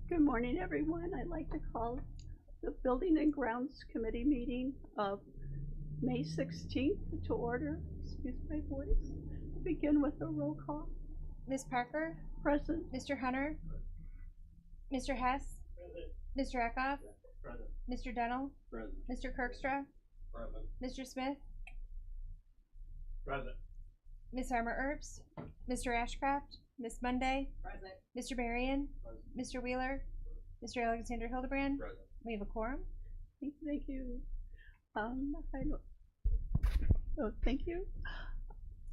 Good morning, everyone. I'd like to call the Building and Grounds Committee meeting of May 16th to order. Excuse my voice. Begin with a roll call. Ms. Parker? Present. Mr. Hunter? Mr. Hess? Mr. Eckhoff? Present. Mr. Dennell? Present. Mr. Kirkstra? Present. Mr. Smith? Present. Ms. Armour Earps? Mr. Ashcraft? Ms. Monday? Present. Mr. Berrien? Present. Mr. Wheeler? Mr. Alexander Hildebrand? Present. We have a quorum. Thank you. Thank you.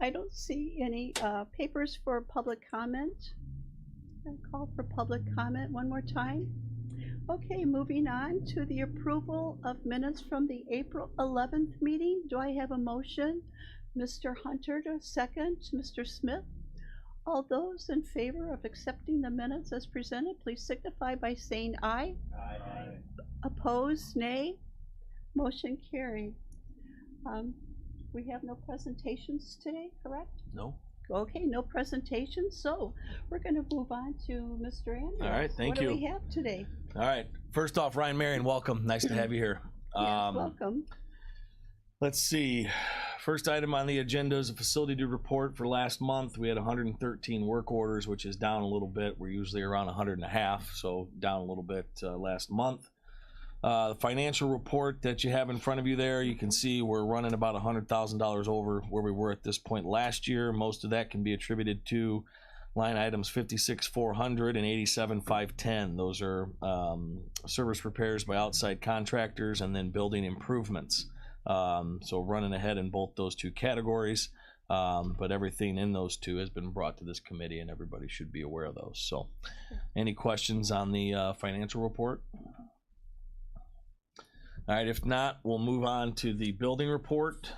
I don't see any papers for public comment. I call for public comment one more time. Okay, moving on to the approval of minutes from the April 11th meeting. Do I have a motion? Mr. Hunter to second, Mr. Smith. All those in favor of accepting the minutes as presented, please signify by saying aye. Aye. Opposed, nay. Motion carried. We have no presentations today, correct? No. Okay, no presentations, so we're going to move on to Mr. Andrews. All right, thank you. What do we have today? All right. First off, Ryan Marion, welcome. Nice to have you here. Yes, welcome. Let's see. First item on the agenda is a facility to report for last month. We had 113 work orders, which is down a little bit. We're usually around 100.5, so down a little bit last month. The financial report that you have in front of you there, you can see we're running about $100,000 over where we were at this point last year. Most of that can be attributed to line items 56,400 and 87,510. Those are service repairs by outside contractors and then building improvements. So running ahead in both those two categories, but everything in those two has been brought to this committee and everybody should be aware of those. So any questions on the financial report? All right, if not, we'll move on to the building report.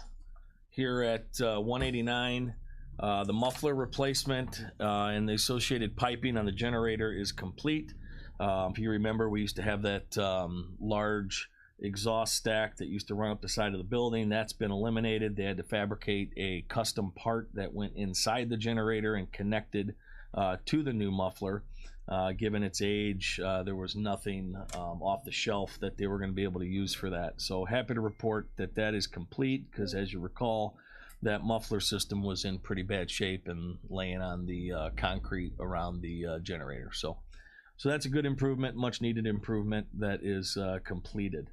Here at 189, the muffler replacement and the associated piping on the generator is complete. If you remember, we used to have that large exhaust stack that used to run up the side of the building. That's been eliminated. They had to fabricate a custom part that went inside the generator and connected to the new muffler. Given its age, there was nothing off the shelf that they were going to be able to use for that. So happy to report that that is complete, because as you recall, that muffler system was in pretty bad shape and laying on the concrete around the generator. So that's a good improvement, much needed improvement that is completed.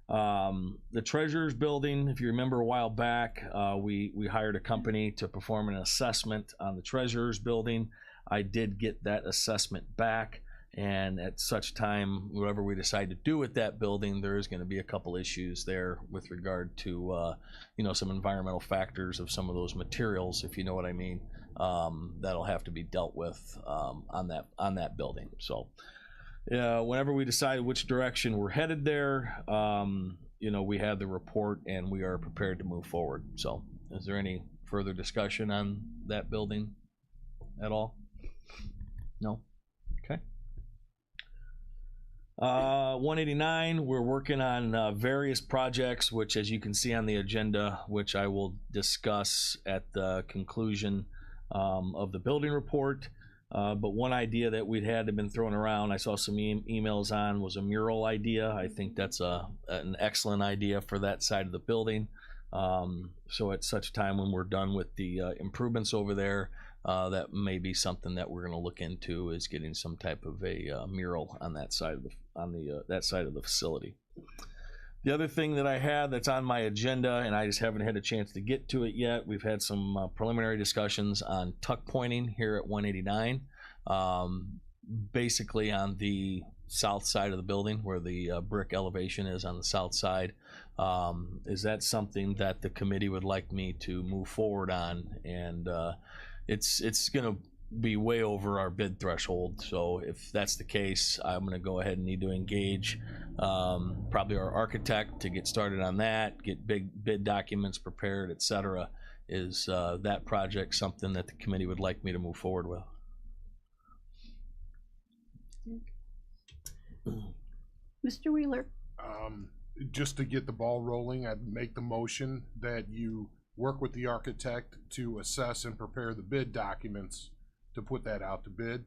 The treasurer's building, if you remember a while back, we hired a company to perform an assessment on the treasurer's building. I did get that assessment back, and at such time, whatever we decide to do with that building, there is going to be a couple issues there with regard to some environmental factors of some of those materials, if you know what I mean. That'll have to be dealt with on that building. So whenever we decide which direction we're headed there, we have the report and we are prepared to move forward. So is there any further discussion on that building at all? No? Okay. 189, we're working on various projects, which, as you can see on the agenda, which I will discuss at the conclusion of the building report. But one idea that we'd had been thrown around, I saw some emails on, was a mural idea. I think that's an excellent idea for that side of the building. So at such time when we're done with the improvements over there, that may be something that we're going to look into, is getting some type of a mural on that side of that side of the facility. The other thing that I had that's on my agenda, and I just haven't had a chance to get to it yet, we've had some preliminary discussions on tuck pointing here at 189, basically on the south side of the building where the brick elevation is on the south side. Is that something that the committee would like me to move forward on? And it's going to be way over our bid threshold. So if that's the case, I'm going to go ahead and need to engage probably our architect to get started on that, get big bid documents prepared, etc. Is that project something that the committee would like me to move forward with? Mr. Wheeler. Just to get the ball rolling, I'd make the motion that you work with the architect to assess and prepare the bid documents to put that out to bid.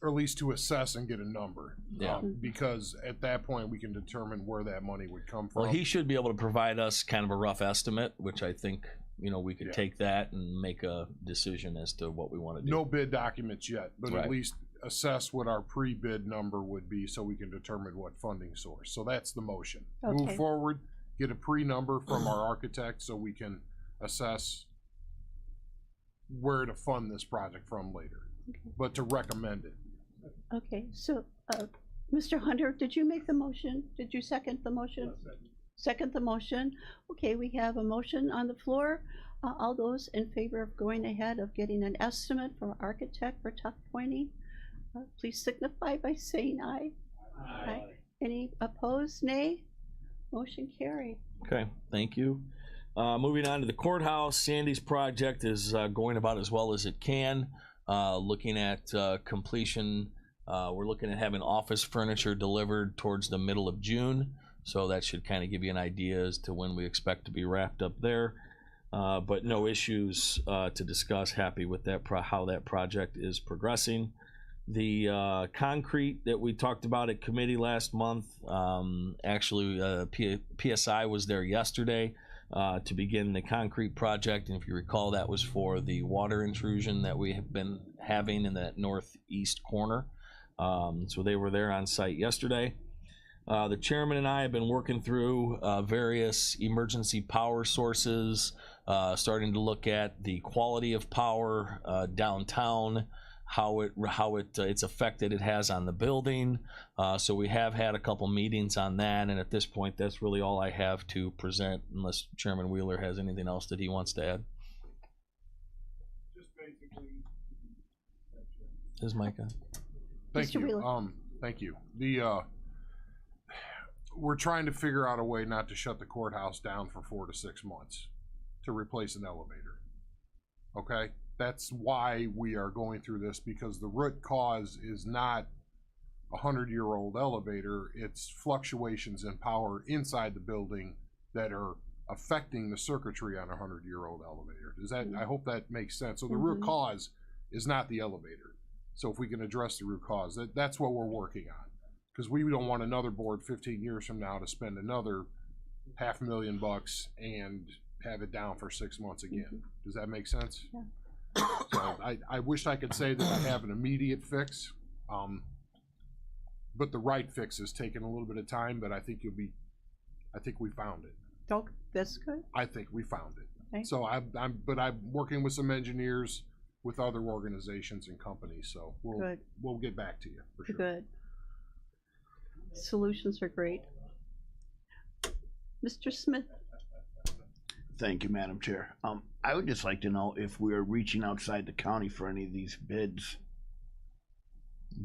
or at least to assess and get a number. Yeah. Because at that point, we can determine where that money would come from. Well, he should be able to provide us kind of a rough estimate, which I think, we could Yeah. take that and make a decision as to what we want to do. No bid documents yet, but Right. at least assess what our pre-bid number would be so we can determine what funding source. So that's the motion. Okay. Move forward, get a pre-number from our architect so we can assess where to fund this project from later, but to recommend it. Okay, so, Mr. Hunter, did you make the motion? Did you second the motion? Second the motion. Okay, we have a motion on the floor. All those in favor of going ahead of getting an estimate from our architect for tuck pointing, please signify by saying aye. Aye. Any opposed, nay? Motion carried. Okay, thank you. Moving on to the courthouse, Sandy's project is going about as well as it can. Looking at completion, we're looking at having office furniture delivered towards the middle of June. So that should kind of give you an idea as to when we expect to be wrapped up there. But no issues to discuss. Happy with that how that project is progressing. The concrete that we talked about at committee last month, actually PSI was there yesterday to begin the concrete project. And if you recall, that was for the water intrusion that we have been having in that northeast corner. So they were there on site yesterday. The chairman and I have been working through various emergency power sources, starting to look at the quality of power downtown, its effect that it has on the building. So we have had a couple meetings on that, and at this point, that's really all I have to present, unless Chairman Wheeler has anything else that he wants to add. Just basically. Is Mike on? Thank Mr. you. Wheeler. Thank you. We're trying to figure out a way not to shut the courthouse down for 4 to 6 months to replace an elevator. Okay? That's why we are going through this, because the root cause is not a 100-year-old elevator. It's fluctuations in power inside the building that are affecting the circuitry on a 100-year-old elevator. I hope that makes sense. So the root cause is not the elevator. So if we can address the root cause, that's what we're working on. Because we don't want another board 15 years from now to spend another $500,000 and have it down for 6 months again. Does that make sense? Yeah. So I wish I could say that I have an immediate fix, but the right fix is taking a little bit of time. But I think we found it. Oh, that's good. I think we found it. Okay. So I'm working with some engineers with other organizations and companies. So Good. we'll get back to you for sure. Good. Solutions are great. Mr. Smith, Thank you, Madam Chair. I would just like to know if we are reaching outside the county for any of these bids.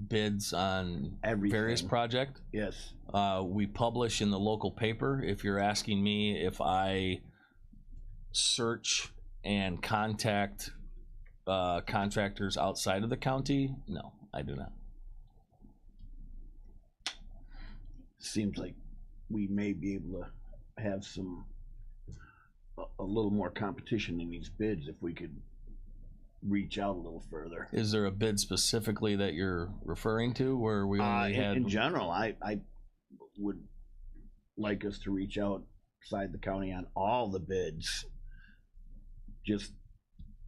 Bids on Everything. various project. Yes. We publish in the local paper. If you're asking me if I search and contact contractors outside of the county, no, I do not. Seems like we may be able to have a little more competition in these bids if we could reach out a little further. Is there a bid specifically that you're referring to where we only had? In general, I would like us to reach outside the county on all the bids. Just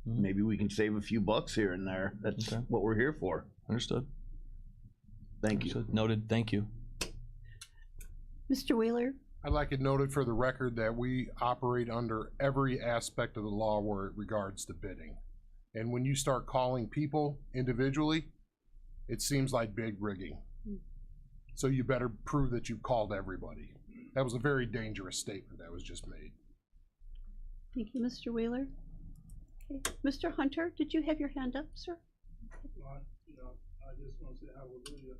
maybe we can save a few bucks here and there. That's Okay. what we're here for. Understood. Thank you. Understood. Noted. Thank you. Mr. Wheeler, I'd like it noted for the record that we operate under every aspect of the law where it regards to bidding. And when you start calling people individually, it seems like big rigging. So you better prove that you've called everybody. That was a very dangerous statement that was just made. thank you, Mr. Wheeler. Okay. Mr. Hunter, did you have your hand up, sir? I just want to say hallelujah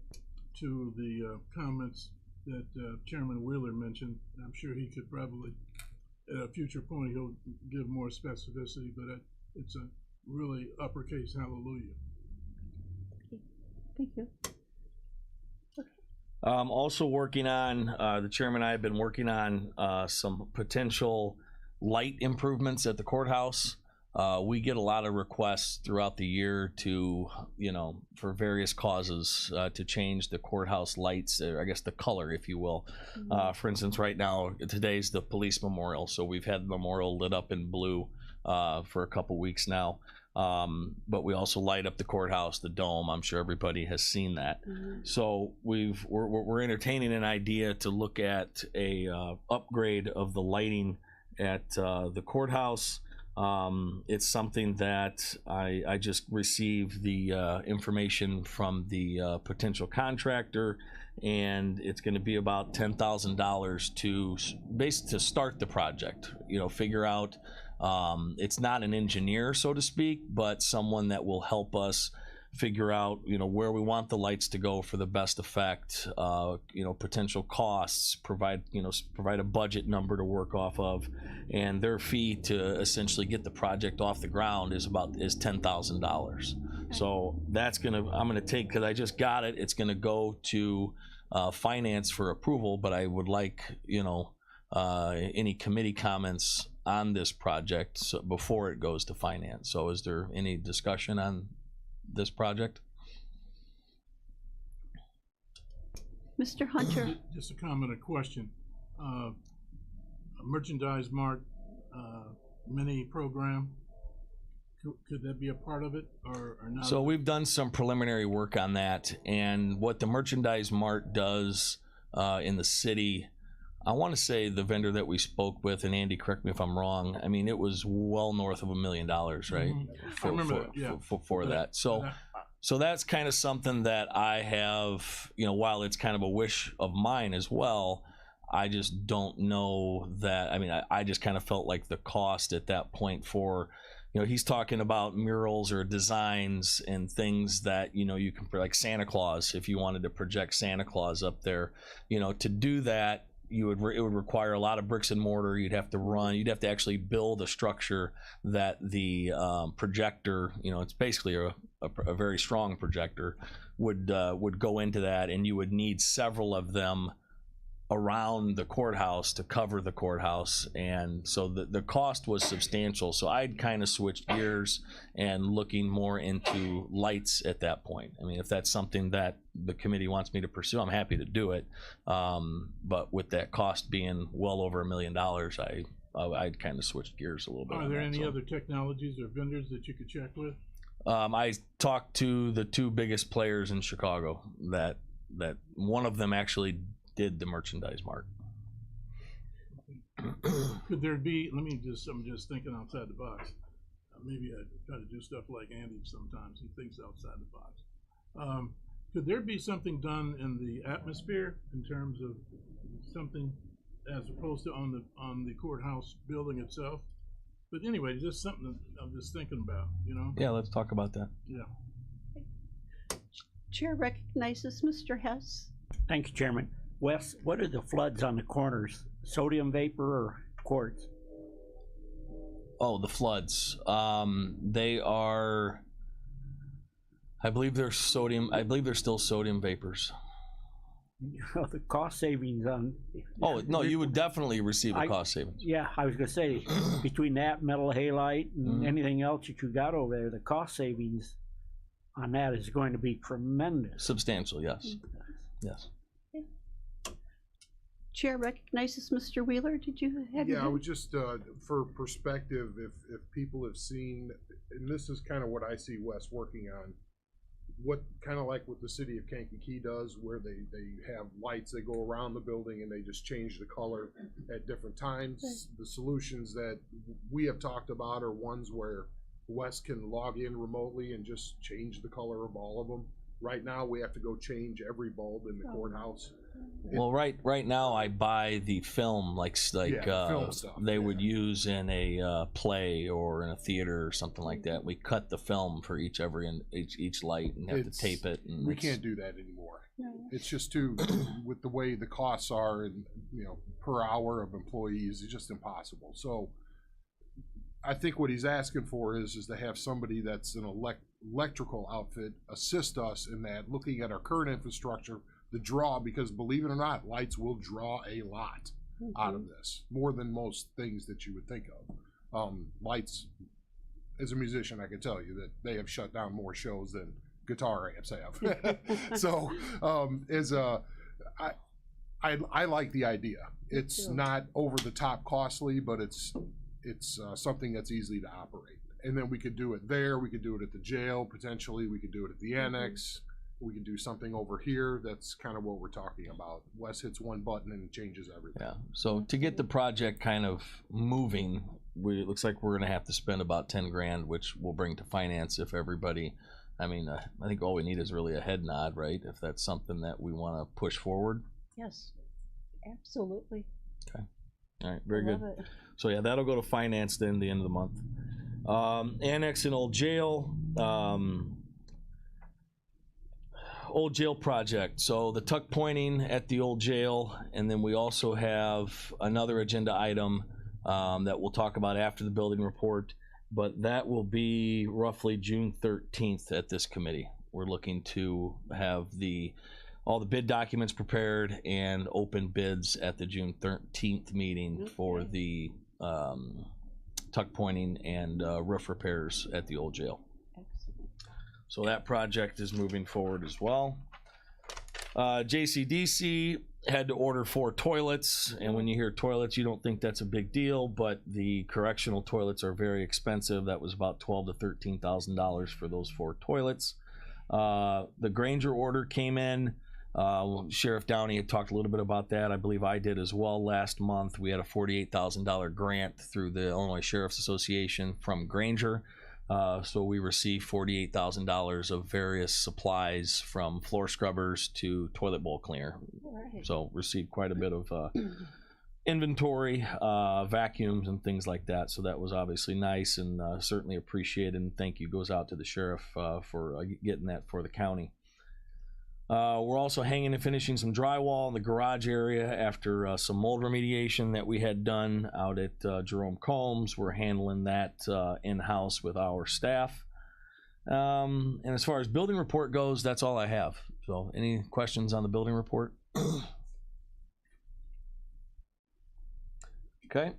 to the comments that Chairman Wheeler mentioned. I'm sure he could probably, at a future point, he'll give more specificity, but it's a really uppercase hallelujah. Thank you. Also working on, the chairman and I have been working on some potential light improvements at the courthouse. we get a lot of requests throughout the year to, for various causes, to change the courthouse lights, or I guess the color, if you will. For instance, right now, today's the police memorial, so we've had the memorial lit up in blue for a couple weeks now. But we also light up the courthouse, the dome. I'm sure everybody has seen that. So we're entertaining an idea to look at a upgrade of the lighting at the courthouse. It's something that I just received the information from the potential contractor, and it's going to be about $10,000 to start the project. Figure out. It's not an engineer, so to speak, but someone that will help us figure out, where we want the lights to go for the best effect, potential costs, provide a budget number to work off of, and their fee to essentially get the project off the ground is $10,000. So I'm gonna take, because I just got it, it's gonna go to finance for approval, but I would like, any committee comments on this project before it goes to finance. So is there any discussion on this project? Mr. Hunter, Just a comment, a question. A merchandise mart mini program, could that be a part of it or not? So we've done some preliminary work on that, and what the merchandise mart does in the city, I want to say the vendor that we spoke with, and Andy, correct me if I'm wrong, I mean, it was well north of $1 million, right? I remember that, yeah. For that. So that's kind of something that I have, while it's kind of a wish of mine as well, I just don't know that, I just kind of felt like the cost at that point for, he's talking about murals or designs and things that, you can, like Santa Claus, if you wanted to project Santa Claus up there, to do that, it would require a lot of bricks and mortar. You'd have to actually build a structure that the projector, it's basically a very strong projector, would go into that, and you would need several of them around the courthouse to cover the courthouse, and so the cost was substantial. So I'd kind of switched gears and looking more into lights at that point. If that's something that the committee wants me to pursue, I'm happy to do it, but with that cost being well over $1 million, I'd kind of switched gears a little bit. Are there any other technologies or vendors that you could check with? I talked to the two biggest players in Chicago that one of them actually did the merchandise mart. Could there be, I'm just thinking outside the box. Maybe I try to do stuff like Andy sometimes. He thinks outside the box. Could there be something done in the atmosphere in terms of something as opposed to on the courthouse building itself? But anyway, just something that I'm just thinking about, Yeah, let's talk about that. Yeah. Chair recognizes Mr. Hess. Thank you, Chairman. Wes, what are the floods on the corners? Sodium vapor or quartz? Oh, the floods. They are, I believe they're still sodium vapors. The cost savings on. Oh, no, you would definitely receive a cost savings. Yeah, I was gonna say, between that metal halide and anything else that you got over there, the cost savings on that is going to be tremendous. Substantial, yes. Yes. Chair recognizes Mr. Wheeler. Did you have? Yeah, I would just, for perspective, if people have seen, and this is kind of what I see Wes working on, what kind of like what the city of Kankakee does, where they have lights that go around the building and they just change the color at different times. The solutions that we have talked about are ones where Wes can log in remotely and just change the color of all of them. Right now, we have to go change every bulb in the courthouse. Well, right now I buy the film like film stuff, they would use in a play or in a theater or something like that. We cut the film for each light and have to tape it. And we can't do that anymore. No. It's just too, with the way the costs are and per hour of employees, it's just impossible. So I think what he's asking for is to have somebody that's an electrical outfit assist us in that, looking at our current infrastructure, the draw, because believe it or not, lights will draw a lot out of this, more than most things that you would think of. Lights as a musician, I can tell you that they have shut down more shows than guitar amps have. So, I like the idea. It's too. not over the top costly, but it's something that's easy to operate. And then we could do it there. We could do it at the jail potentially. We could do it at the annex. We could do something over here. That's kind of what we're talking about. Wes hits one button and it changes everything. Yeah, so to get the project kind of moving, it looks like we're gonna have to spend about 10 grand, which we'll bring to finance if everybody, I mean, I think all we need is really a head nod, right? If that's something that we wanna push forward. Yes, absolutely. All right, very good. Love it. So yeah, that'll go to finance then the end of the month. Annex and old jail. Old jail project. So the tuck pointing at the old jail, and then we also have another agenda item that we'll talk about after the building report, but that will be roughly June 13th at this committee. We're looking to have all the bid documents prepared and open bids at the June 13th meeting for the tuck pointing and roof repairs at the old jail. Excellent. So that project is moving forward as well. JCDC had to order 4 toilets, and when you hear toilets, you don't think that's a big deal, but the correctional toilets are very expensive. That was about $12,000 to $13,000 for those 4 toilets. The Granger order came in. Sheriff Downey had talked a little bit about that. I believe I did as well last month. We had a $48,000 grant through the Illinois Sheriff's Association from Granger. So we received $48,000 of various supplies, from floor scrubbers to toilet bowl cleaner. All right. So received quite a bit of inventory, vacuums and things like that. So that was obviously nice and certainly appreciated. And thank you goes out to the sheriff for getting that for the county. We're also hanging and finishing some drywall in the garage area after some mold remediation that we had done out at Jerome Combs. We're handling that in-house with our staff. And as far as building report goes, that's all I have. So any questions on the building report? Okay.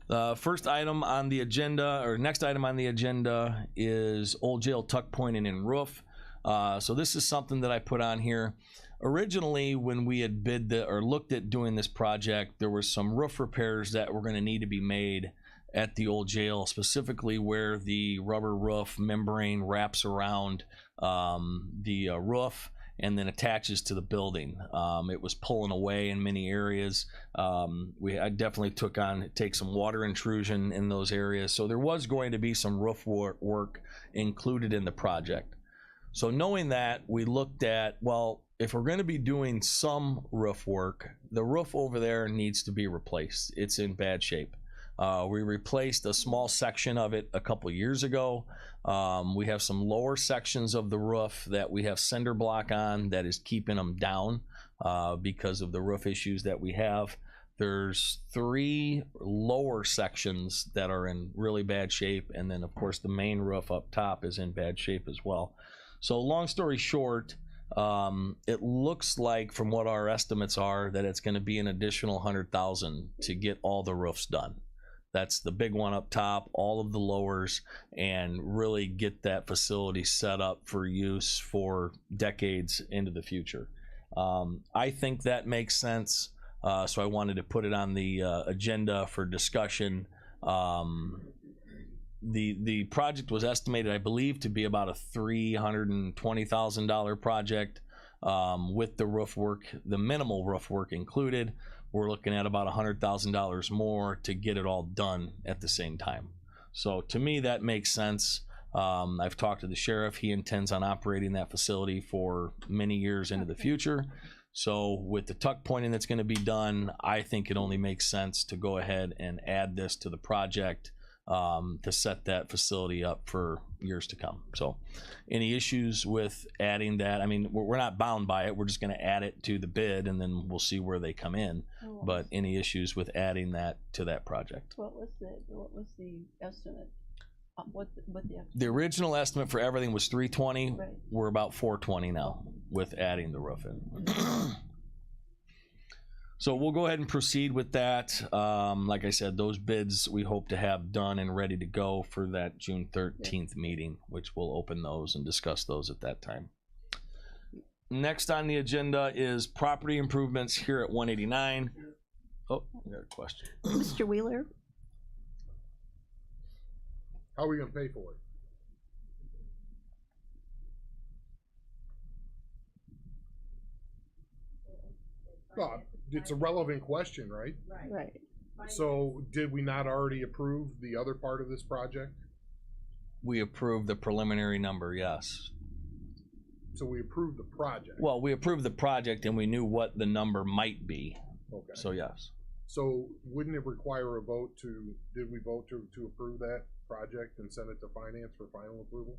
The first item on the agenda, or next item on the agenda, is old jail tuck pointing and roof. So this is something that I put on here. Originally, when we had looked at doing this project, there were some roof repairs that were going to need to be made at the old jail, specifically where the rubber roof membrane wraps around the roof and then attaches to the building. It was pulling away in many areas. I definitely take some water intrusion in those areas. So there was going to be some roof work included in the project. So knowing that, we looked at, well, if we're going to be doing some roof work, the roof over there needs to be replaced. It's in bad shape. We replaced a small section of it a couple years ago. We have some lower sections of the roof that we have cinder block on that is keeping them down because of the roof issues that we have. There's 3 lower sections that are in really bad shape, and then of course the main roof up top is in bad shape as well. So long story short, it looks like, from what our estimates are, that it's going to be an additional $100,000 to get all the roofs done. That's the big one up top, all of the lowers, and really get that facility set up for use for decades into the future. I think that makes sense, so I wanted to put it on the agenda for discussion. The project was estimated, I believe, to be about a $320,000 project with the roof work, the minimal roof work included. We're looking at about $100,000 more to get it all done at the same time. So to me, that makes sense. I've talked to the sheriff. He intends on operating that facility for many years into the future. So with the tuck pointing that's going to be done, I think it only makes sense to go ahead and add this to the project to set that facility up for years to come. So any issues with adding that? I mean, we're not bound by it. We're just going to add it to the bid, and then we'll see where they come in. But any issues with adding that to that project? What was the estimate? What the estimate? The original estimate for everything was 320. Right. We're about 420 now with adding the roof in. So we'll go ahead and proceed with that. Like I said, those bids we hope to have done and ready to go for that June 13th meeting, which we'll open those and discuss those at that time. Next on the agenda is property improvements here at 189. Oh, I got a question. Mr. Wheeler? How are we gonna pay for it? Well, it's a relevant question, right? Right. So did we not already approve the other part of this project? We approved the preliminary number, yes. So we approved the project. Well, we approved the project and we knew what the number might be, Okay. so yes. So wouldn't it require a vote did we vote to approve that project and send it to finance for final approval?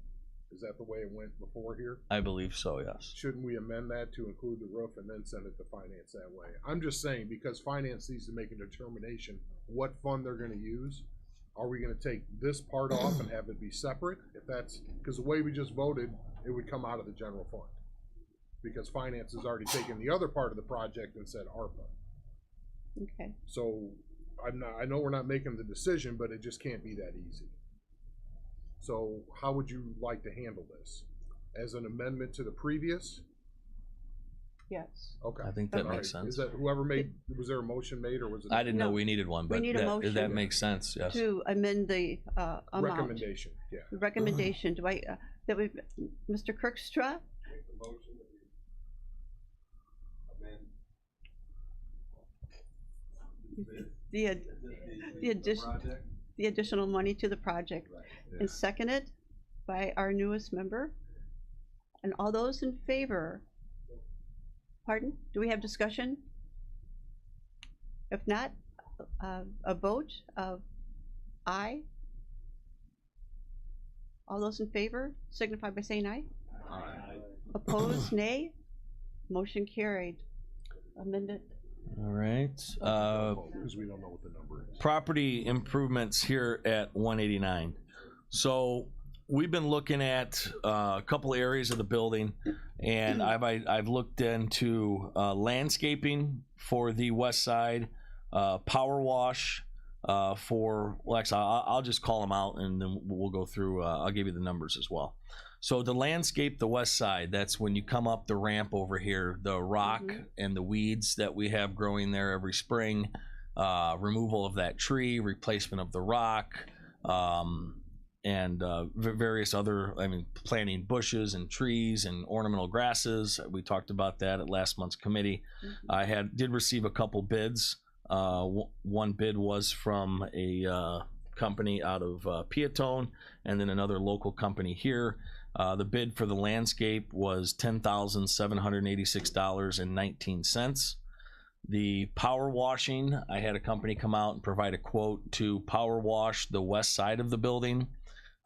Is that the way it went before here? I believe so, yes. Shouldn't we amend that to include the roof and then send it to finance that way? I'm just saying, because finance needs to make a determination what fund they're gonna use. Are we gonna take this part off and have it be separate? If that's, because the way we just voted, it would come out of the general fund. Because finance has already taken the other part of the project and said ARPA. Okay. So I know we're not making the decision, but it just can't be that easy. So how would you like to handle this? As an amendment to the previous? Yes. Okay. I think that All makes right. sense. Is that whoever made, was there a motion made or was it? I didn't know No. we needed one, We but need a motion. that makes sense, yes. To amend the amount. Recommendation, yeah. The recommendation. Do I, that we, Mr. Kirkstra? The addition, the additional money to the project. And seconded by our newest member. And all those in favor? Pardon? Do we have discussion? If not, a vote of aye? All those in favor signify by saying aye. Opposed, nay? Motion carried. Amended. All right. Because we don't know what the number is. Property improvements here at 189. So we've been looking at a couple areas of the building, and I've looked into landscaping for the west side, power wash for, well, actually, I'll just call them out and then we'll go through, I'll give you the numbers as well. So the landscape, the west side, that's when you come up the ramp over here, the rock and the weeds that we have growing there every spring, removal of that tree, replacement of the rock, and various other, planting bushes and trees and ornamental grasses. We talked about that at last month's committee. I did receive a couple bids. One bid was from a company out of Piatone, and then another local company here. The bid for the landscape was $10,786.19. The power washing, I had a company come out and provide a quote to power wash the west side of the building.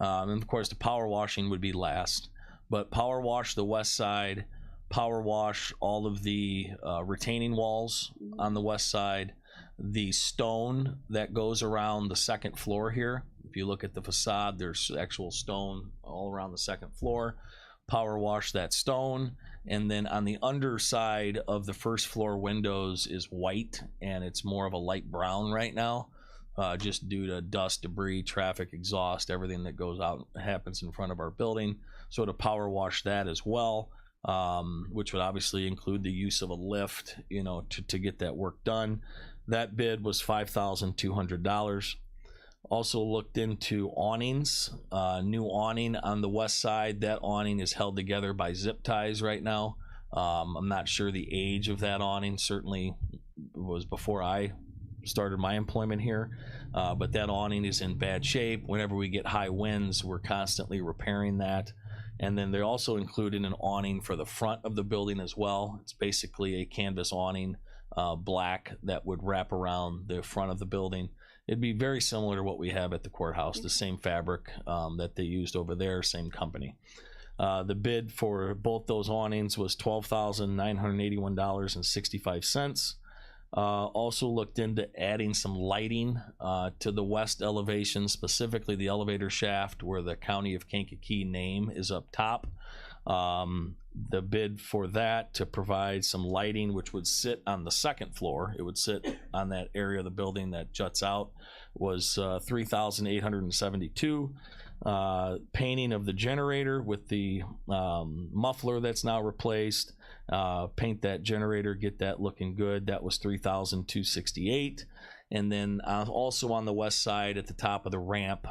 And of course, the power washing would be last, but power wash the west side, power wash all of the retaining walls on the west side, the stone that goes around the second floor here. If you look at the facade, there's actual stone all around the second floor. Power wash that stone, and then on the underside of the first floor windows is white, and it's more of a light brown right now, just due to dust, debris, traffic, exhaust, everything that goes out happens in front of our building. So to power wash that as well, which would obviously include the use of a lift, to get that work done. That bid was $5,200. Also looked into awnings, new awning on the west side. That awning is held together by zip ties right now. I'm not sure the age of that awning, certainly was before I started my employment here, but that awning is in bad shape. Whenever we get high winds, we're constantly repairing that. And then they also included an awning for the front of the building as well. It's basically a canvas awning, black, that would wrap around the front of the building. It'd be very similar to what we have at the courthouse, the same fabric that they used over there, same company. The bid for both those awnings was $12,981.65. Also looked into adding some lighting to the west elevation, specifically the elevator shaft where the County of Kankakee name is up top. The bid for that to provide some lighting, which would sit on the second floor, it would sit on that area of the building that juts out, was $3,872. Painting of the generator with the muffler that's now replaced, paint that generator, get that looking good. That was $3,268. And then also on the west side at the top of the ramp,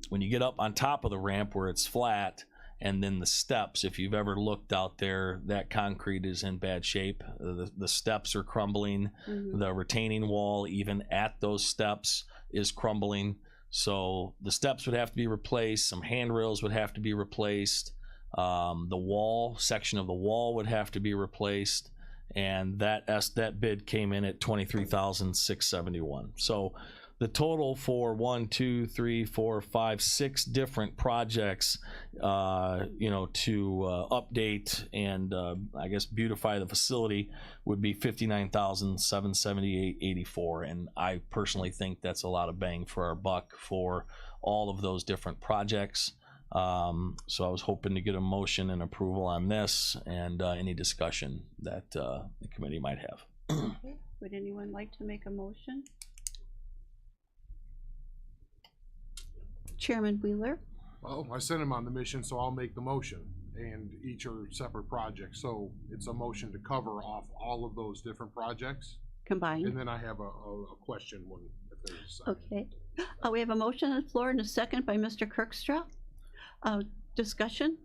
when you get up on top of the ramp where it's flat, and then the steps, if you've ever looked out there, that concrete is in bad shape. The steps are crumbling. The retaining wall, even at those steps, is crumbling. So the steps would have to be replaced. Some handrails would have to be replaced. The section of the wall would have to be replaced. And that bid came in at $23,671. So the total for 6 different projects, to update and I guess beautify the facility would be $59,778.84. And I personally think that's a lot of bang for our buck for all of those different projects. So I was hoping to get a motion and approval on this and any discussion that the committee might have. Okay. Would anyone like to make a motion? Chairman Wheeler? Well, I sent him on the mission, so I'll make the motion. And each are separate projects, so it's a motion to cover off all of those different projects. Combined. And then I have a question if there's a second. Okay. We have a motion on the floor and a second by Mr. Kirkstra. Discussion?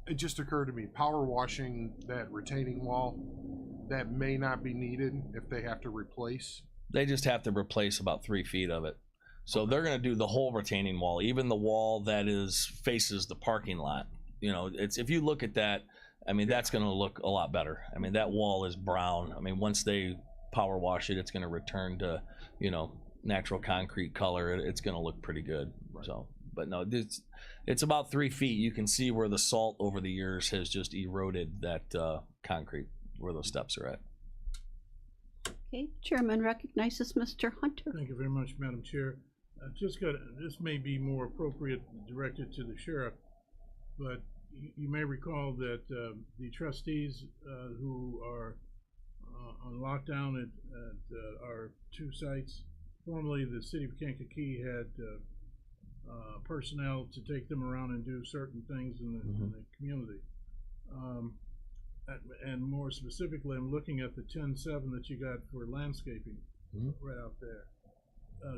It just occurred to me, power washing that retaining wall, that may not be needed if they have to replace. They just have to replace about 3 feet of it. So they're going to do the whole retaining wall, even the wall that faces the parking lot. If you look at that, I mean, that's going to look a lot better. I mean, that wall is brown. I mean, once they power wash it, it's going to return to, natural concrete color. It's going to look pretty good. Right. So, but no, it's about 3 feet. You can see where the salt over the years has just eroded that concrete where those steps are at. Okay, Chairman recognizes Mr. Hunter. Thank you very much, Madam Chair. This may be more appropriate directed to the sheriff, but you may recall that the trustees who are on lockdown at our 2 sites, formerly the city of Kankakee had personnel to take them around and do certain things in the community. And more specifically, I'm looking at the 10-7 that you got for landscaping right out there.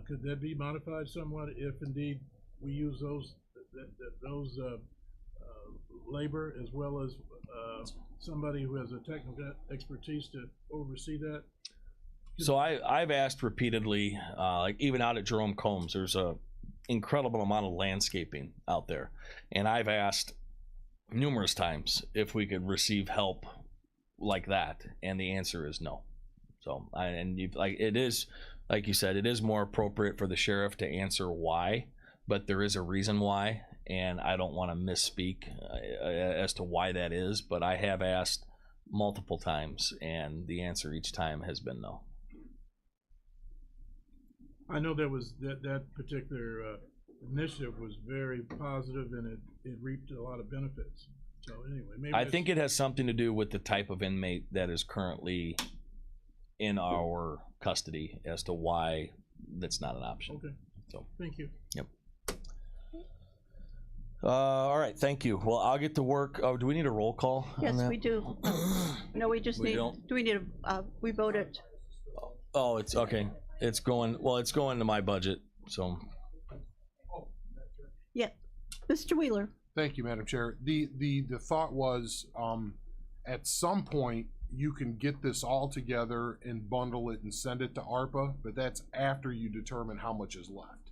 Could that be modified somewhat if indeed we use those labor as well as somebody who has a technical expertise to oversee that? So I've asked repeatedly, like even out at Jerome Combs, there's a incredible amount of landscaping out there, and I've asked numerous times if we could receive help like that, and the answer is no. So it is, like you said, it is more appropriate for the sheriff to answer why, but there is a reason why, and I don't want to misspeak as to why that is, but I have asked multiple times, and the answer each time has been no. I know that particular initiative was very positive, and it reaped a lot of benefits. So anyway, maybe I think it has something to do with the type of inmate that is currently in our custody as to why that's not an option. Okay. So thank you. Yep. All right, thank you. Well, I'll get to work. Oh, do we need a roll call? Yes, we do. No, we just need. don't? Do we need we voted? Oh, it's okay. It's going to my budget. So Yeah, Mr. Wheeler. Thank you, Madam Chair. The thought was, at some point, you can get this all together and bundle it and send it to ARPA, but that's after you determine how much is left.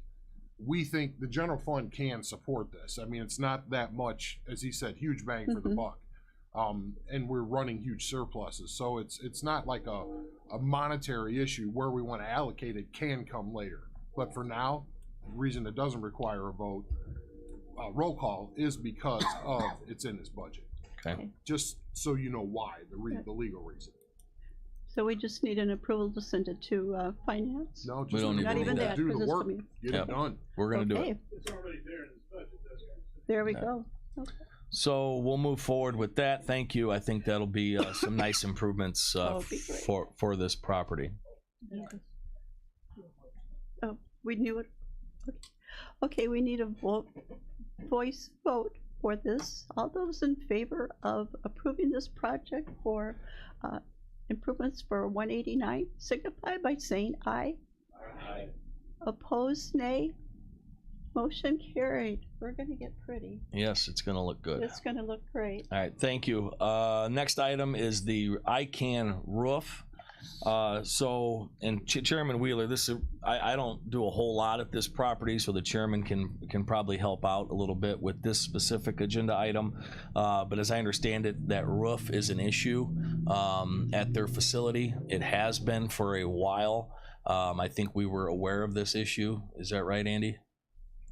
We think the general fund can support this. I mean, it's not that much, as he said, huge bang for the buck. And we're running huge surpluses. So it's not like a monetary issue. Where we want to allocate it can come later. But for now, the reason it doesn't require a vote, roll call, is because of it's in this budget. okay. Just so you know why, the legal reason. So we just need an approval to send it to finance? No, We just don't need Not even that, do because the it's work, coming. get Yep. it done. We're gonna do Okay. it. It's already there in his budget. That's right. There we Yeah. go. So we'll move forward with that. Thank you. I think that'll be some nice improvements That would be great. for this property. Oh, we knew it. Okay, we need a voice vote for this. All those in favor of approving this project for improvements for 189 signify by saying aye. Aye. Opposed, nay. Motion carried. We're gonna get pretty. Yes, it's going to look good. It's gonna look great. All right, thank you. Next item is the ICANN roof. And Chairman Wheeler, this is, I don't do a whole lot at this property, so the chairman can probably help out a little bit with this specific agenda item. But as I understand it, that roof is an issue at their facility. It has been for a while. I think we were aware of this issue. Is that right, Andy?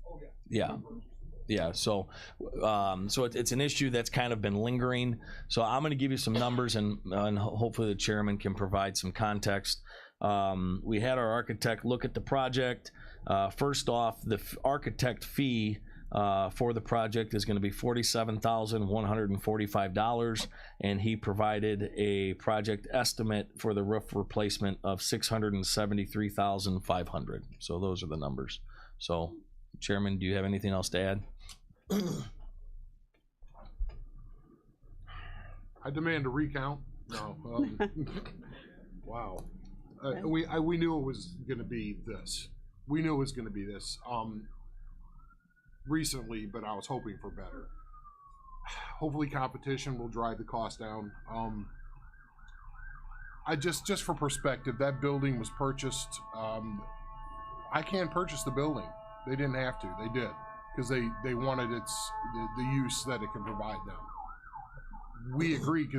Oh, yeah. Yeah, so it's an issue that's kind of been lingering. So I'm going to give you some numbers, and hopefully the chairman can provide some context. We had our architect look at the project. First off, the architect fee for the project is going to be $47,145, and he provided a project estimate for the roof replacement of $673,500. So those are the numbers. So, Chairman, do you have anything else to add? I demand a recount. No. Wow. We knew it was going to be this. We knew it was going to be this recently, but I was hoping for better. Hopefully competition will drive the cost down. I just for perspective, that building was purchased. I can't purchase the building. They didn't have to. They did. Because they wanted the use that it can provide them. We agreed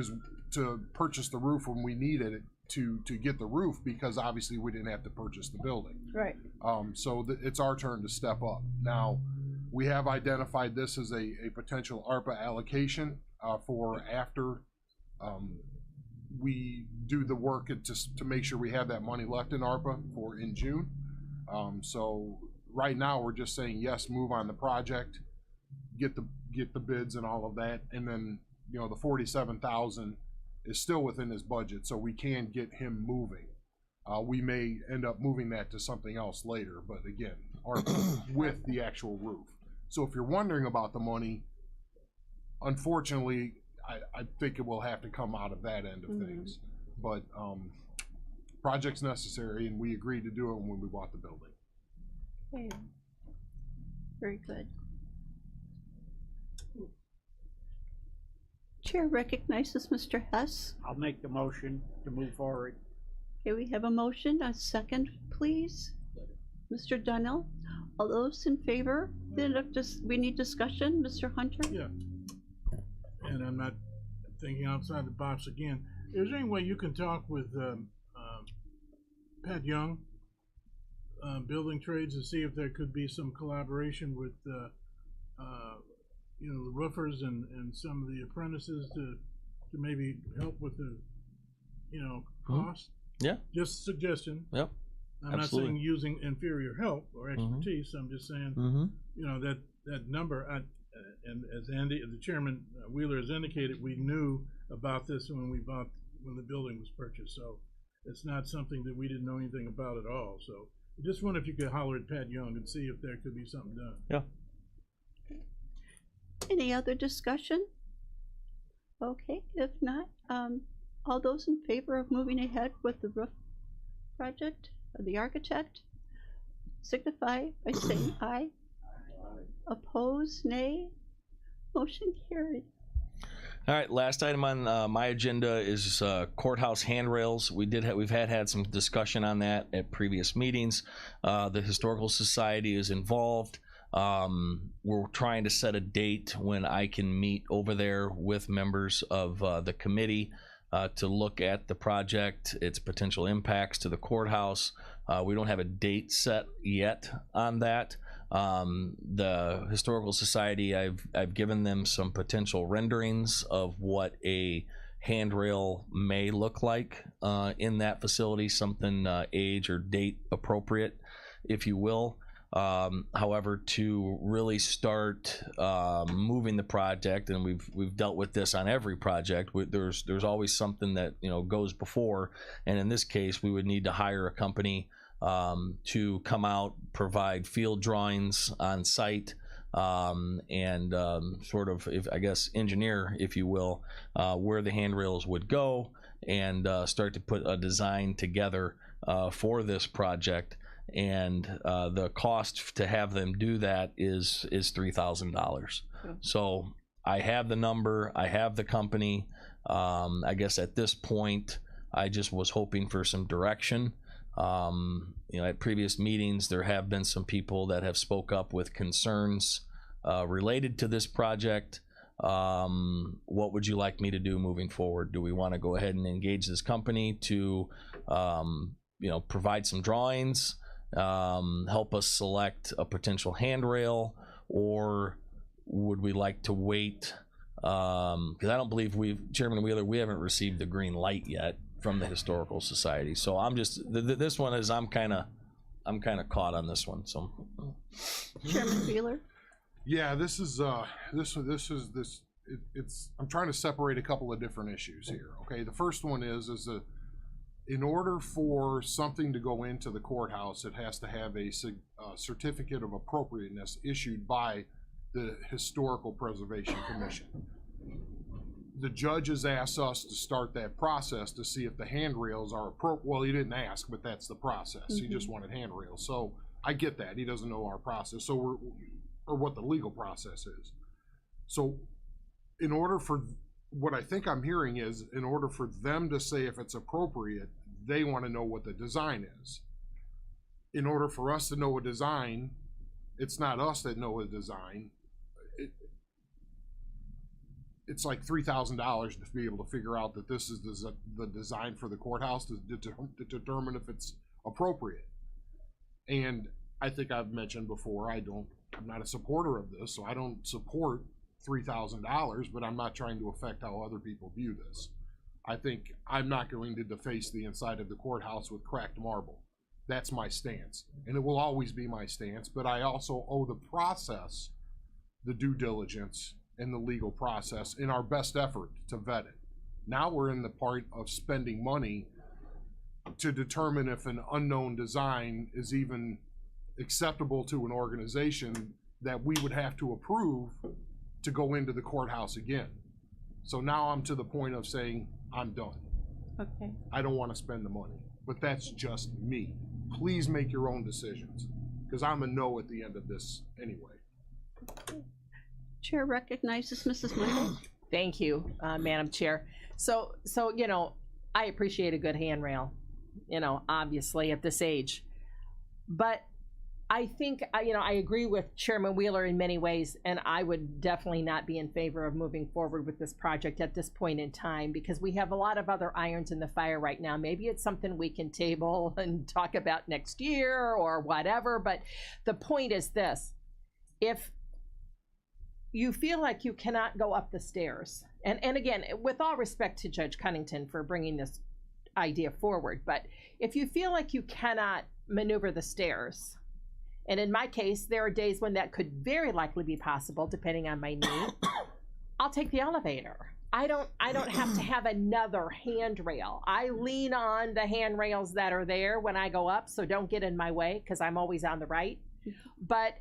to purchase the roof when we needed it to get the roof, because obviously we didn't have to purchase the building. Right. So it's our turn to step up. Now, we have identified this as a potential ARPA allocation for after we do the work to make sure we have that money left in ARPA for in June. So right now, we're just saying yes, move on the project, get the bids and all of that, and then the $47,000 is still within his budget, so we can get him moving. We may end up moving that to something else later, but again, with the actual roof. So if you're wondering about the money, unfortunately, I think it will have to come out of that end of things. But project's necessary, and we agreed to do it when we bought the building. Okay. Very good. Chair recognizes Mr. Hess. I'll make the motion to move forward. Okay, we have a motion. A second, please. Mr. Donnell. All those in favor? Then we need discussion. Mr. Hunter? Yeah. And I'm not thinking outside the box again. Is there any way you can talk with Pat Young, Building Trades, to see if there could be some collaboration with the roofers and some of the apprentices to maybe help with the cost? Yeah. Just suggestion. Yep. I'm Absolutely. not saying using inferior help or expertise. I'm just saying that number. And as Andy, the chairman Wheeler has indicated, we knew about this when the building was purchased. So it's not something that we didn't know anything about at all. So I just wonder if you could holler at Pat Young and see if there could be something done. Yeah. Any other discussion? Okay, if not, all those in favor of moving ahead with the roof project, or the architect, signify by saying aye. Opposed, nay. Motion carried. All right, last item on my agenda is courthouse handrails. We've had some discussion on that at previous meetings. The Historical Society is involved. We're trying to set a date when I can meet over there with members of the committee to look at the project, its potential impacts to the courthouse. We don't have a date set yet on that. The Historical Society, I've given them some potential renderings of what a handrail may look like in that facility, something age or date appropriate, if you will. However, to really start moving the project, and we've dealt with this on every project, there's always something that goes before, and in this case, we would need to hire a company to come out, provide field drawings on site, and sort of, engineer, if you will, where the handrails would go, and start to put a design together for this project. And the cost to have them do that is $3,000. So I have the number, I have the company. I guess at this point, I just was hoping for some direction. At previous meetings, there have been some people that have spoke up with concerns related to this project. What would you like me to do moving forward? Do we want to go ahead and engage this company to provide some drawings, help us select a potential handrail, or would we like to wait? Because I don't believe Chairman Wheeler, we haven't received the green light yet from the Historical Society. So I'm just this one is I'm kind of caught on this one. So Chairman Wheeler? Yeah, this is it's I'm trying to separate a couple of different issues here. Okay, the first one is in order for something to go into the courthouse, it has to have a certificate of appropriateness issued by the Historical Preservation Commission. The judges asked us to start that process to see if the handrails are appropriate. Well, he didn't ask, but that's the process. He just wanted handrails. So I get that. He doesn't know our process. So or what the legal process is. So in order for, what I think I'm hearing is, in order for them to say if it's appropriate, they want to know what the design is. In order for us to know a design, it's not us that know a design. It's like $3,000 to be able to figure out that this is the design for the courthouse to determine if it's appropriate. And I think I've mentioned before, I'm not a supporter of this, so I don't support $3,000, but I'm not trying to affect how other people view this. I think I'm not going to deface the inside of the courthouse with cracked marble. That's my stance, and it will always be my stance, but I also owe the process the due diligence and the legal process in our best effort to vet it. Now we're in the part of spending money to determine if an unknown design is even acceptable to an organization that we would have to approve to go into the courthouse again. So now I'm to the point of saying, I'm done. Okay. I don't want to spend the money, but that's just me. Please make your own decisions, because I'm a no at the end of this anyway. Chair recognizes Mrs. Michaels. Thank you, Madam Chair. So I appreciate a good handrail, obviously at this age. But I think, I agree with Chairman Wheeler in many ways, and I would definitely not be in favor of moving forward with this project at this point in time, because we have a lot of other irons in the fire right now. Maybe it's something we can table and talk about next year or whatever, but the point is this. If you feel like you cannot go up the stairs, and again, with all respect to Judge Cunnington for bringing this idea forward, but if you feel like you cannot maneuver the stairs, and in my case, there are days when that could very likely be possible, depending on my knee, I'll take the elevator. I don't have to have another handrail. I lean on the handrails that are there when I go up, so don't get in my way, because I'm always on the right. But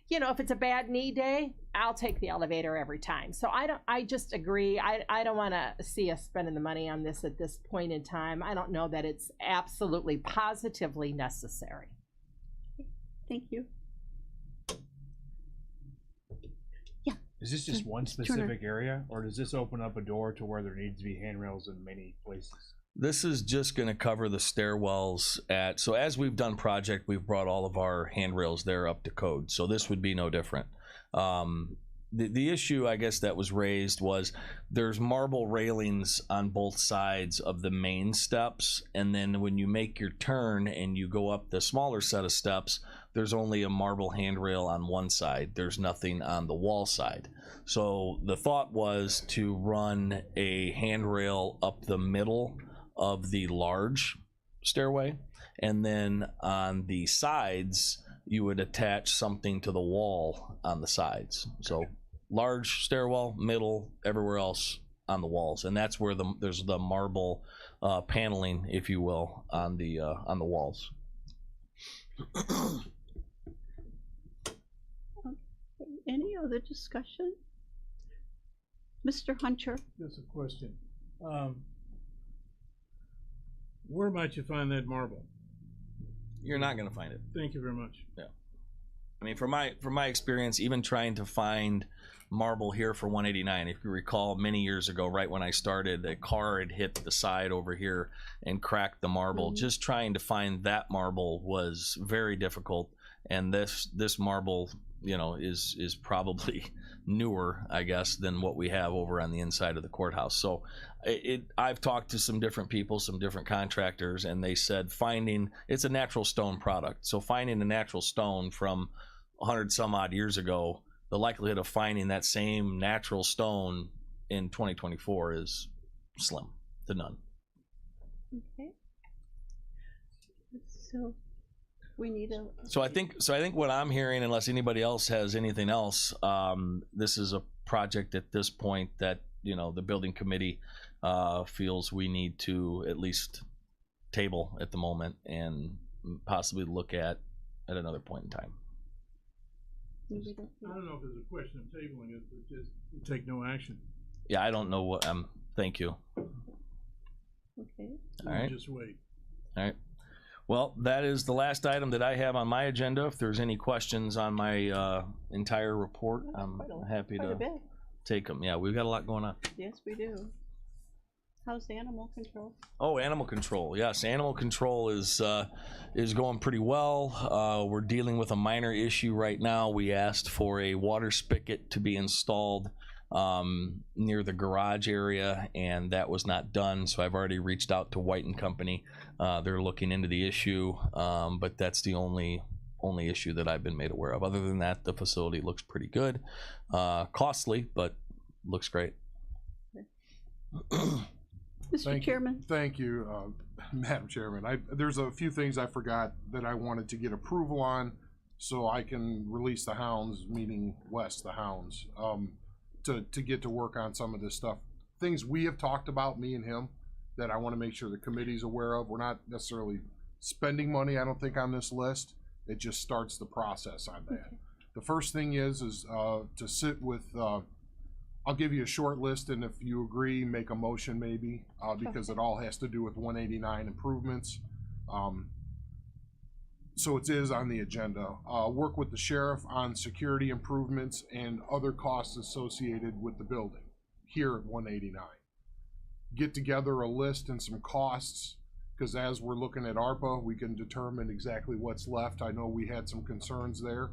if it's a bad knee day, I'll take the elevator every time. So I just agree. I don't want to see us spending the money on this at this point in time. I don't know that it's absolutely positively necessary. Thank you. Is this just one specific area, or does this open up a door to where there needs to be handrails in many places? This is just going to cover the stairwells so as we've done project, we've brought all of our handrails there up to code. So this would be no different. The issue, I guess, that was raised was there's marble railings on both sides of the main steps. And then when you make your turn and you go up the smaller set of steps, there's only a marble handrail on one side. There's nothing on the wall side. So the thought was to run a handrail up the middle of the large stairway, and then on the sides you would attach something to the wall on the sides. So large stairwell, middle, everywhere else on the walls, and that's where there's the marble paneling, if you will, on the walls. Any other discussion? Mr. Hunter? Just a question. Where might you find that marble? You're not going to find it. Thank you very much. I mean, from my experience, even trying to find marble here for 189, if you recall, many years ago, right when I started, a car had hit the side over here and cracked the marble. Just trying to find that marble was very difficult, and this marble, you know, is probably newer, I guess, than what we have over on the inside of the courthouse. So I've talked to some different people, some different contractors, and they said it's a natural stone product. So finding a natural stone from 100 some odd years ago, the likelihood of finding that same natural stone in 2024 is slim to none. Okay. So we need a. So I think what I'm hearing, unless anybody else has anything else, this is a project at this point that, you know, the building committee feels we need to at least table at the moment and possibly look at another point in time. I don't know if there's a question of tabling it, but just take no action. Yeah, I don't know what. Thank you. Okay. All right. Just wait. All right. Well, that is the last item that I have on my agenda. If there's any questions on my entire report, I'm happy Quite a to bit. take them. Yeah, we've got a lot going on. Yes, we do. How's animal control? Oh, animal control. Yes, animal control is going pretty well. We're dealing with a minor issue right now. We asked for a water spigot to be installed near the garage area, and that was not done. So I've already reached out to White and Company. They're looking into the issue, but that's the only issue that I've been made aware of. Other than that, the facility looks pretty good. Costly, but looks great. Mr. Chairman? Thank you, Madam Chairman. There's a few things I forgot that I wanted to get approval on so I can release the hounds, meaning Wes, the hounds, to get to work on some of this stuff. Things we have talked about, me and him, that I want to make sure the committee's aware of. We're not necessarily spending money, I don't think, on this list. It just starts the process on that. Okay. The first thing is to sit with, I'll give you a short list, and if you agree, make a motion maybe, because it all has to do with 189 improvements. So it is on the agenda. Work with the sheriff on security improvements and other costs associated with the building here at 189. Get together a list and some costs, because as we're looking at ARPA, we can determine exactly what's left. I know we had some concerns there.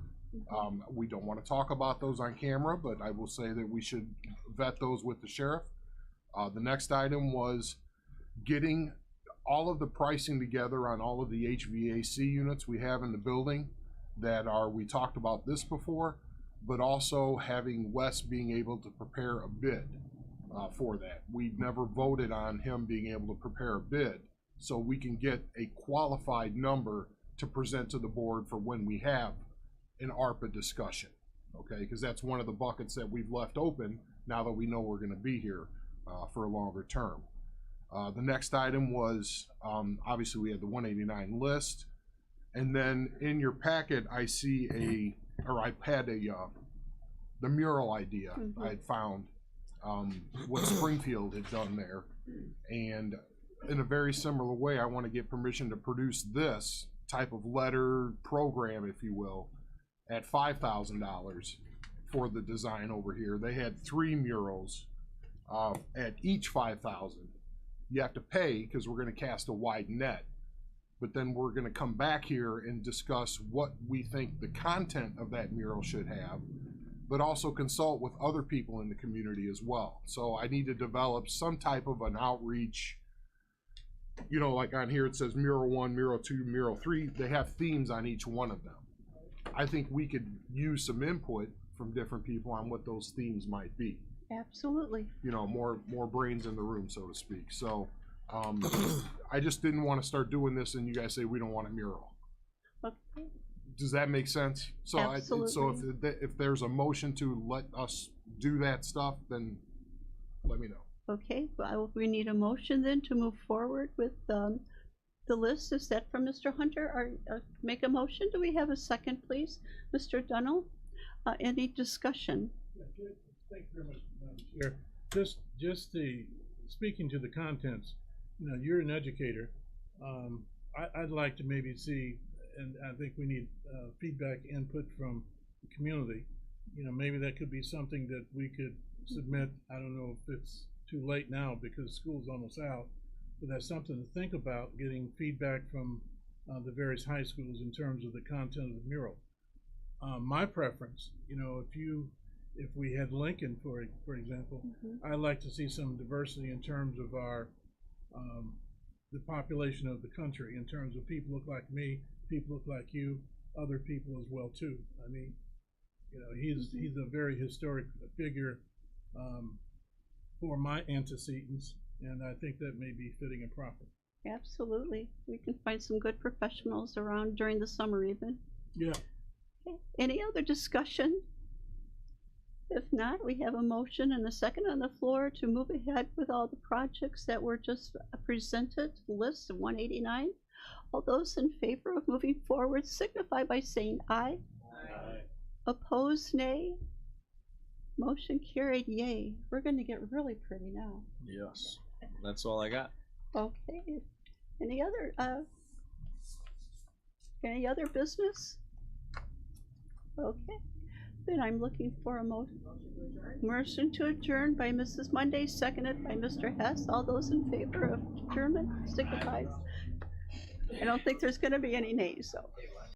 We don't want to talk about those on camera, but I will say that we should vet those with the sheriff. The next item was getting all of the pricing together on all of the HVAC units we have in the building that are, we talked about this before, but also having Wes being able to prepare a bid for that. We've never voted on him being able to prepare a bid, so we can get a qualified number to present to the board for when we have an ARPA discussion, okay? Because that's one of the buckets that we've left open now that we know we're going to be here for a longer term. The next item was, obviously we had the 189 list, and then in your packet I see I had the mural idea I had found, what Springfield had done there, and in a very similar way I want to get permission to produce this type of letter program, if you will, at $5,000 for the design over here. They had 3 murals at each $5,000. You have to pay because we're going to cast a wide net, but then we're going to come back here and discuss what we think the content of that mural should have, but also consult with other people in the community as well. So I need to develop some type of an outreach, you know, like on here it says mural 1, mural 2, mural 3. They have themes on each one of them. I think we could use some input from different people on what those themes might be. Absolutely. You know, more brains in the room, so to speak. So I just didn't want to start doing this and you guys say we don't want a mural. Okay. Does that make sense? So if there's a motion to let us do that stuff, then let me know. Okay, well, we need a motion then to move forward with the list. Is that from Mr. Hunter? Make a motion. Do we have a second, please? Mr. Dunnell? Any discussion? Thank you very much, Madam Chair. Just speaking to the contents, you're an educator. I'd like to maybe see, and I think we need feedback, input from the community. Maybe that could be something that we could submit. I don't know if it's too late now because school's almost out, but that's something to think about, getting feedback from the various high schools in terms of the content of the mural. My preference, if we had Lincoln, for example, I'd like to see some diversity in terms of our the population of the country, in terms of people look like me, people look like you, other people as well too. I mean, he's a very historic figure for my antecedents, and I think that may be fitting and proper. Absolutely. We can find some good professionals around during the summer even. Yeah. Okay. Any other discussion? If not, we have a motion and a second on the floor to move ahead with all the projects that were just presented, list of 189. All those in favor of moving forward signify by saying aye. Aye. Opposed, nay. Motion carried, yay. We're going to get really pretty now. Yes, that's all I got. Okay. Any other business? Okay. Then I'm looking for a motion to adjourn by Mrs. Monday, seconded by Mr. Hess. All those in favor of adjournment signify. I don't think there's going to be any nays, so.